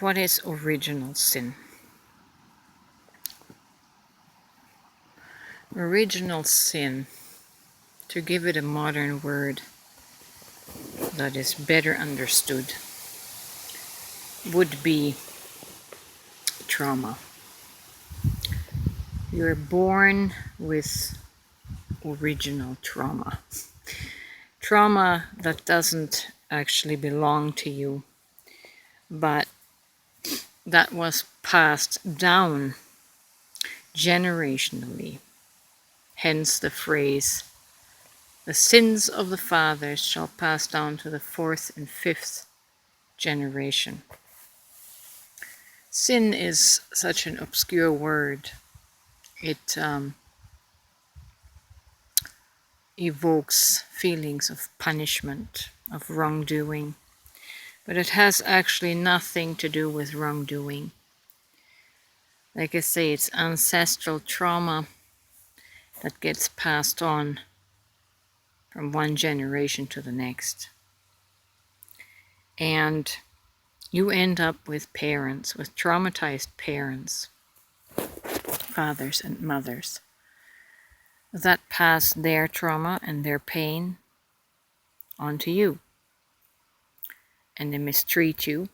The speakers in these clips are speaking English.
what is original sin? Original sin, to give it a modern word that is better understood, would be trauma. You're born with original trauma. Trauma that doesn't actually belong to you, but that was passed down generationally. Hence the phrase, the sins of the fathers shall pass down to the fourth and fifth generation. Sin is such an obscure word. It evokes feelings of punishment, of wrongdoing, but it has actually nothing to do with wrongdoing. Like I say, it's ancestral trauma that gets passed on from one generation to the next. And you end up with parents, with traumatized parents, fathers and mothers, that pass their trauma and their pain onto you. And they mistreat you,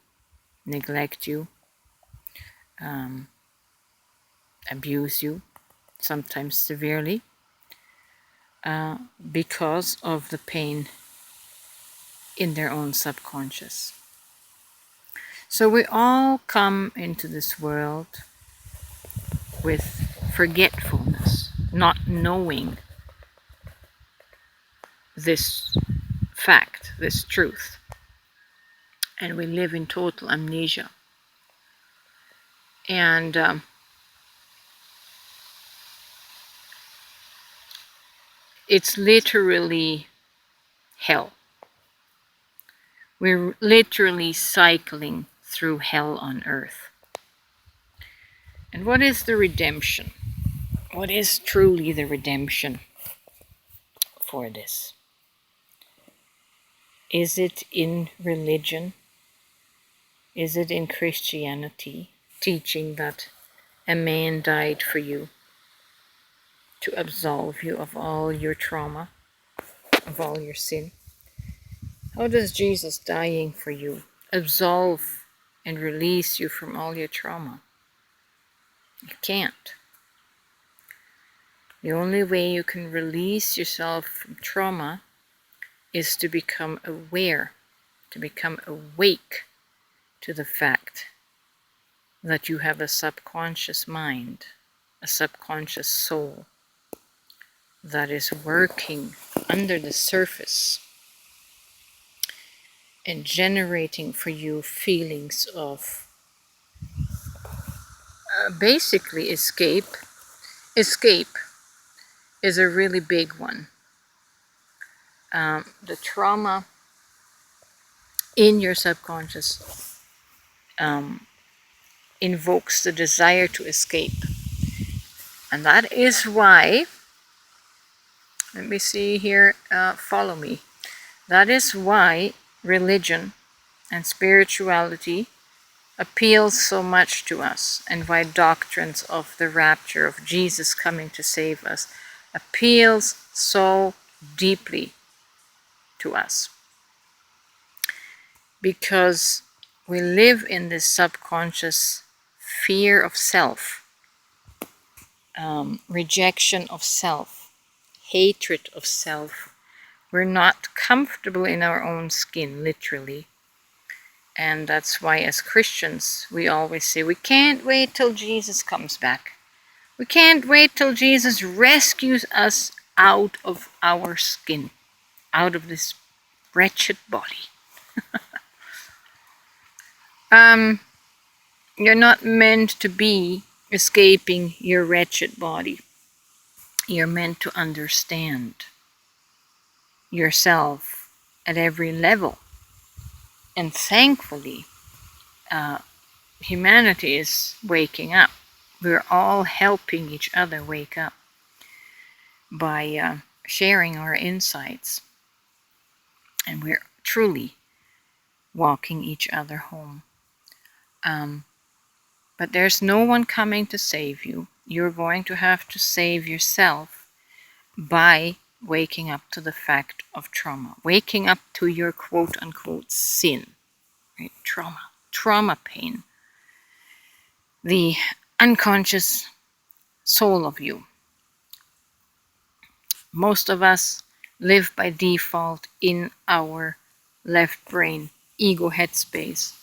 neglect you, abuse you, sometimes severely, because of the pain in their own subconscious. So we all come into this world with forgetfulness, not knowing this fact, this truth. And we live in total amnesia. And it's literally hell. We're literally cycling through hell on earth. And what is the redemption? What is truly the redemption for this? Is it in religion? Is it in Christianity, teaching that a man died for you to absolve you of all your trauma, of all your sin? How does Jesus dying for you absolve and release you from all your trauma? You can't. The only way you can release yourself from trauma is to become aware, to become awake to the fact that you have a subconscious mind, a subconscious soul that is working under the surface and generating for you feelings of basically escape. Escape is a really big one. The trauma in your subconscious invokes the desire to escape. And that is why, let me see here, follow me. That is why religion and spirituality appeals so much to us, and why doctrines of the rapture, of Jesus coming to save us, appeals so deeply to us. Because we live in this subconscious fear of self, rejection of self, hatred of self. We're not comfortable in our own skin, literally. And that's why as Christians, we always say, we can't wait till Jesus comes back. We can't wait till Jesus rescues us out of our skin, out of this wretched body. You're not meant to be escaping your wretched body. You're meant to understand yourself at every level. And thankfully, humanity is waking up. We're all helping each other wake up by sharing our insights. And we're truly walking each other home. But there's no one coming to save you. You're going to have to save yourself by waking up to the fact of trauma, waking up to your quote-unquote sin, right? Trauma pain, the unconscious soul of you. Most of us live by default in our left brain, ego headspace.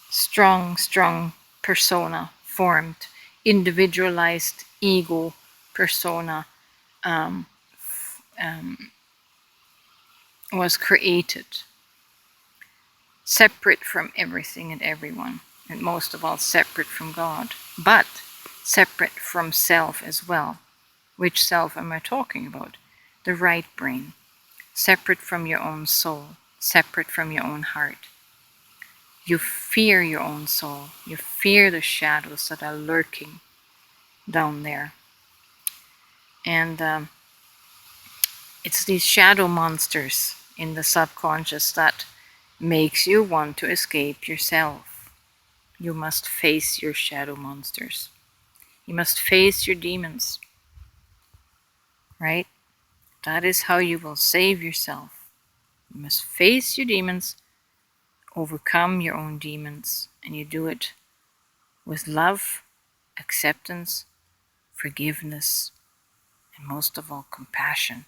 Strong persona formed, individualized ego persona was created, separate from everything and everyone, and most of all separate from God, but separate from self as well. Which self am I talking about? The right brain, separate from your own soul, separate from your own heart. You fear your own soul. You fear the shadows that are lurking down there. And it's these shadow monsters in the subconscious that makes you want to escape yourself. You must face your shadow monsters. You must face your demons. Right? That is how you will save yourself. You must face your demons, overcome your own demons, and you do it with love, acceptance, forgiveness, and most of all, compassion.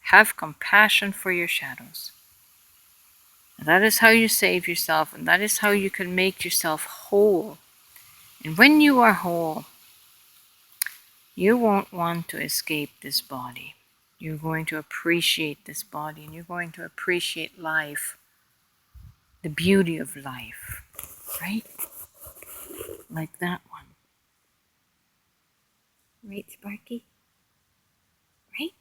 Have compassion for your shadows. And that is how you save yourself, and that is how you can make yourself whole. And when you are whole, you won't want to escape this body. You're going to appreciate this body, and you're going to appreciate life, the beauty of life, right? Like that one. Right, Sparky? Right?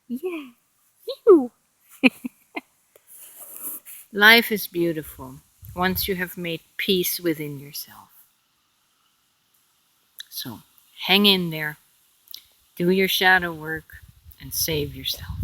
Yeah. You. Life is beautiful once you have made peace within yourself. So, hang in there, do your shadow work, and save yourself.